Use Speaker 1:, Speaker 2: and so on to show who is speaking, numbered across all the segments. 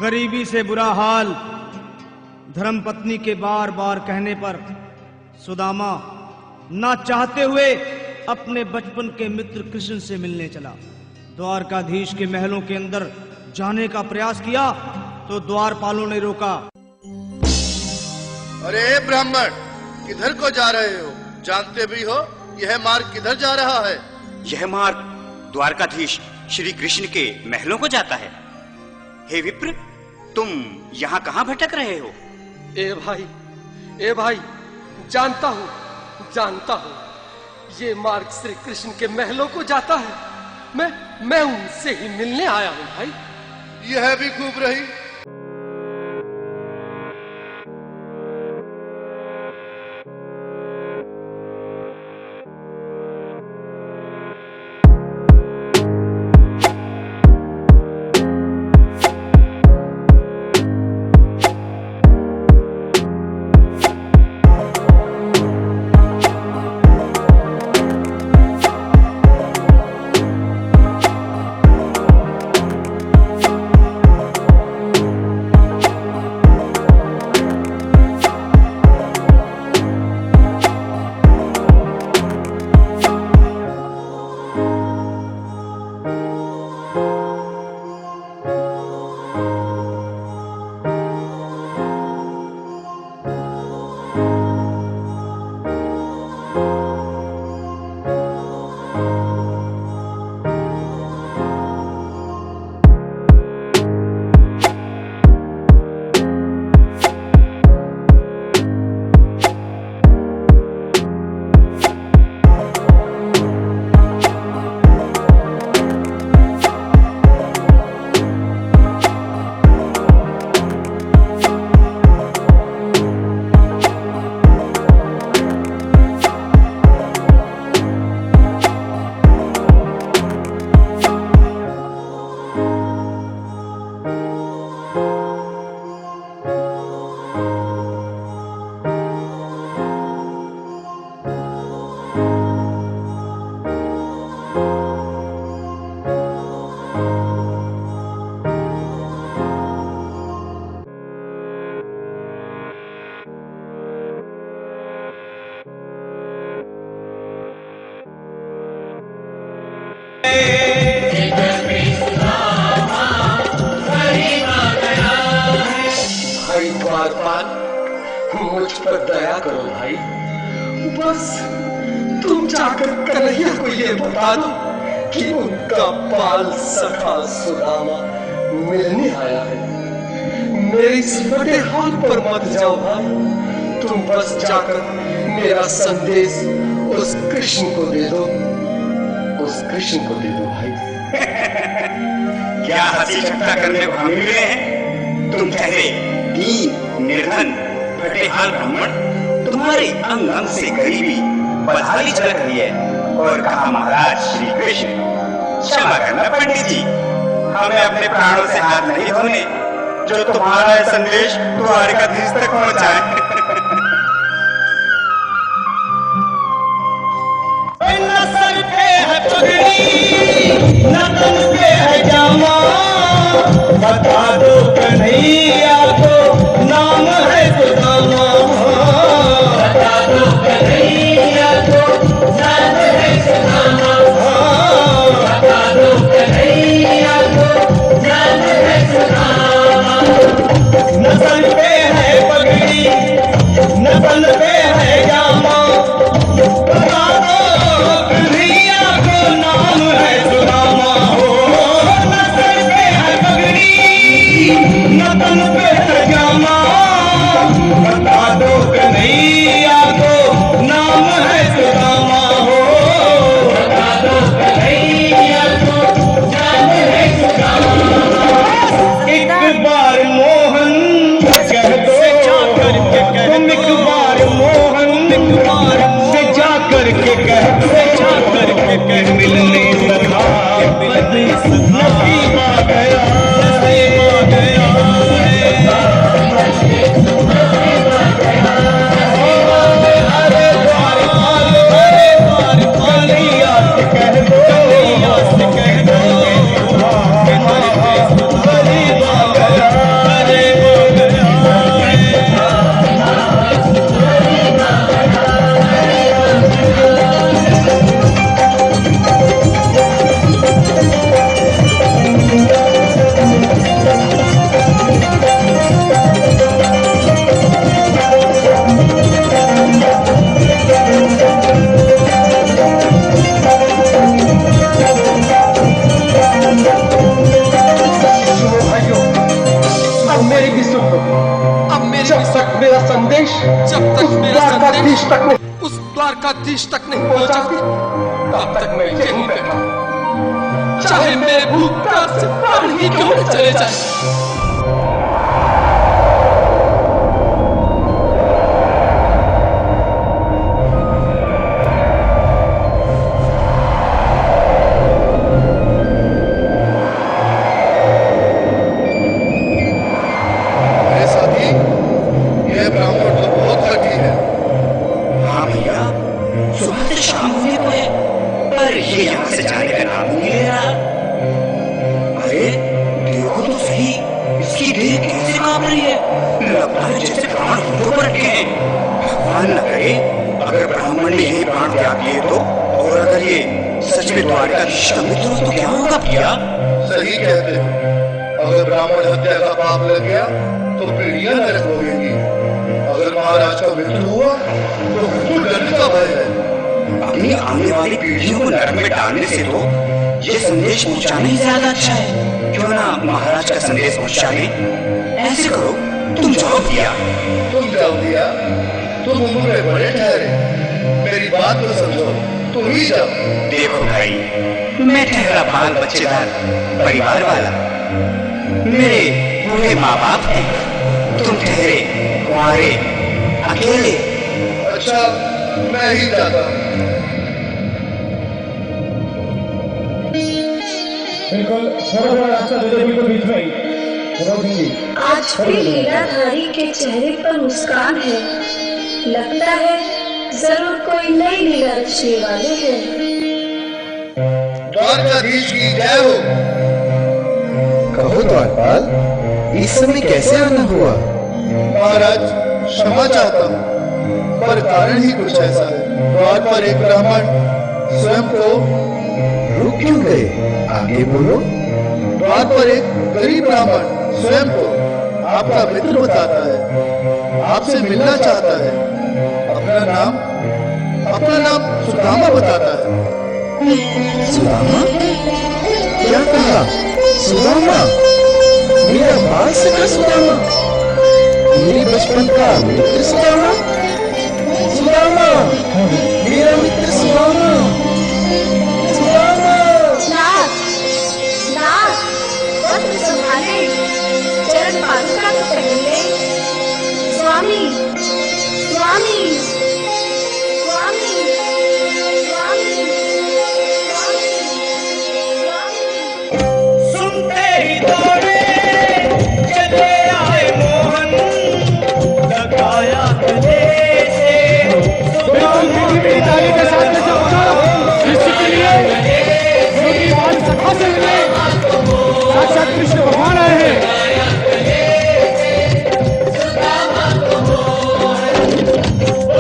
Speaker 1: गरीबी से बुरा हाल धर्मपत्नी के बार बार कहने पर सुदामा ना चाहते हुए अपने बचपन के मित्र कृष्ण से मिलने चला। द्वारकाधीश के महलों के अंदर जाने का प्रयास किया तो द्वारपालों ने रोका।
Speaker 2: अरे ब्राह्मण, किधर को जा रहे हो? जानते भी हो यह मार्ग किधर जा रहा है?
Speaker 3: यह मार्ग द्वारकाधीश श्री कृष्ण के महलों को जाता है। हे विप्र, तुम यहाँ कहाँ भटक रहे हो?
Speaker 4: ए भाई, जानता हूँ ये मार्ग श्री कृष्ण के महलों को जाता है। मैं उनसे ही मिलने आया हूँ भाई।
Speaker 2: यह भी खूब रही।
Speaker 4: मुझ पर दया करो भाई। बस तुम जाकर कन्हैया को ये बता दो कि उनका बाल सखा सुदामा मिलने आया है। मेरे इस बड़े हाल पर मत जाओ भाई। तुम बस जाकर मेरा संदेश उस कृष्ण को दे दो। भाई।
Speaker 3: क्या हंसी ठट्टा करने को हमें मिले हैं? तुम ठहरे दीन निर्धन फटेहाल ब्राह्मण, तुम्हारे अंग अंग से गरीबी बदहाली झलक रही है। और कहा महाराज श्री कृष्ण, क्षमा करना पंडित जी, हमें अपने प्राणों से हाथ नहीं धोने जो तुम्हारा संदेश द्वारकाधीश तक पहुंचाए।
Speaker 1: न सर पे है पगड़ी न तन पे है जामा, बता दो कन्हैया को नाम है सुदामा। बता दो कन्हैया को नाम है सुदामा। बता दो कन्हैया को नाम है सुदामा। न सर पे है पगड़ी
Speaker 4: जब तक मेरा संदेश उस द्वारकाधीश तक नहीं पहुंचाती तब तक मैं यहीं बैठा, चाहे मेरे भूत प्यास से प्राण ही क्यों न चले जाए।
Speaker 2: सही कहते हो, अगर ब्राह्मण हत्या का पाप लग गया तो पीढ़ियां नरक भोगेंगी। अगर महाराज का मृत्यु हुआ तो मृत्यु दंड का भय है।
Speaker 3: अपनी आने वाली पीढ़ियों को नरक में डालने से तो ये संदेश पहुंचाना ही ज्यादा अच्छा है। क्यों ना महाराज का संदेश पहुंचा लें। ऐसे करो, तुम जाओ दिया।
Speaker 2: तुम जाओ दिया, तुम उम्र में बड़े ठहरे, मेरी बात को समझो, तुम ही जाओ।
Speaker 3: देखो भाई, मैं ठहरा बाल बच्चेदार परिवार वाला, मेरे बूढ़े माँ बाप हैं, तुम ठहरे कुंवारे अकेले।
Speaker 2: अच्छा, मैं ही जाता हूँ।
Speaker 5: बिल्कुल थोड़ा रास्ता दे दो, बिल्कुल बीच में ही।
Speaker 6: आज भी लीलाधारी के चेहरे पर मुस्कान है, लगता है जरूर कोई नई लीला रचने वाले हैं।
Speaker 2: द्वारकाधीश की जय हो।
Speaker 7: कहो द्वारपाल, इस समय कैसे आना हुआ?
Speaker 2: महाराज क्षमा चाहता हूँ, पर कारण ही कुछ ऐसा है। द्वार पर एक ब्राह्मण स्वयं को
Speaker 7: रुक क्यों गए? आगे बोलो।
Speaker 2: द्वार पर एक गरीब ब्राह्मण स्वयं को आपका मित्र बताता है, आपसे मिलना चाहता है। अपना नाम सुदामा बताता है।
Speaker 7: सुदामा? क्या कहा? सुदामा? मेरा बाल सखा सुदामा? मेरी बचपन का मित्र सुदामा? सुदामा, मेरा मित्र सुदामा। सुदामा!
Speaker 6: नाथ, वस्त्र संभाले, चरण पादुका तो पहले। स्वामी, स्वामी, स्वामी, स्वामी, स्वामी।
Speaker 1: सुनते ही दौड़े चले आए मोहन, लगाया गले से सुदामा के साथ में इसके लिए बाल सखा से मिले, साक्षात कृष्ण भगवान आए हैं।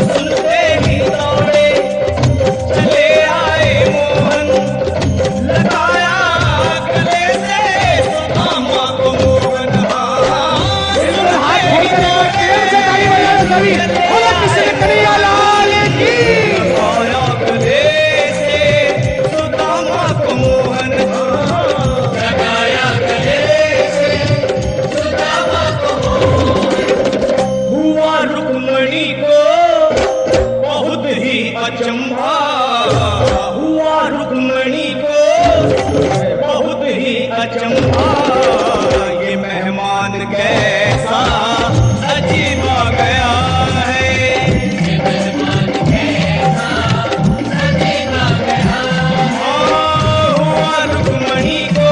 Speaker 1: सुनते ही दौड़े चले आए मोहन, लगाया गले से सुदामा को मोहन। अचंभा हुआ रुक्मणी को बहुत ही अचंभा, ये मेहमान कैसा अजीब आ गया है। ये मेहमान कैसा अजीब आ गया है। हुआ रुक्मणी को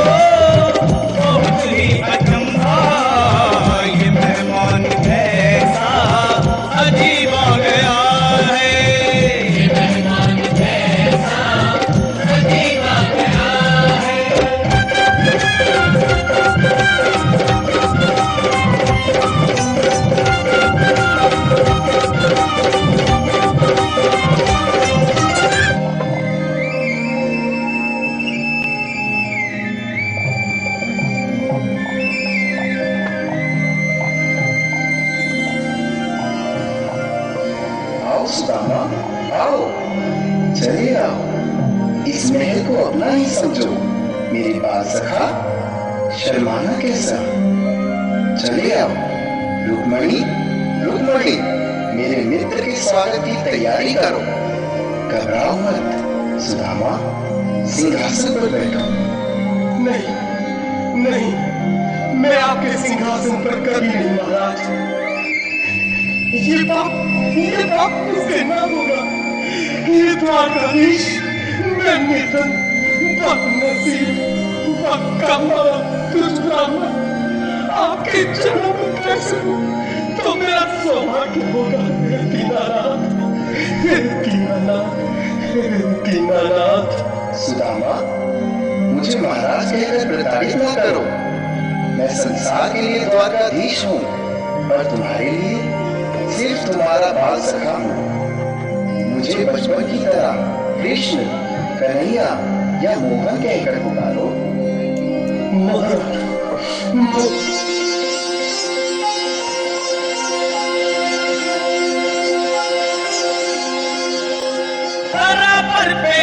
Speaker 1: बहुत ही अचंभा, ये मेहमान कैसा अजीब आ गया है।
Speaker 7: सुदामा, आओ, चले आओ। इस महल को अपना ही समझो। मेरी बात सखा, शर्माना कैसा? चले आओ। रुक्मणी, रुक्मणी, मेरे मित्र के स्वागत की तैयारी करो। घबराओ मत सुदामा, सिंहासन पर बैठो।
Speaker 4: नहीं नहीं, मैं आपके सिंहासन पर कभी नहीं महाराज। ये पाप मुझसे ना होगा। ये द्वारकाधीश, मैं निर्धन, बदनसीब, बदकामा, तुझ ब्राह्मण आपके चरणों में कैसे हूँ तो मेरा सौभाग्य होगा। दीनानाथ।
Speaker 7: सुदामा, मुझे महाराज कहकर प्रताड़ित ना करो। मैं संसार के लिए द्वारकाधीश हूँ और तुम्हारे लिए सिर्फ तुम्हारा बाल सखा हूँ। मुझे बचपन की तरह कृष्ण, कन्हैया या मोहन कहकर पुकारो।
Speaker 3: बराबर पे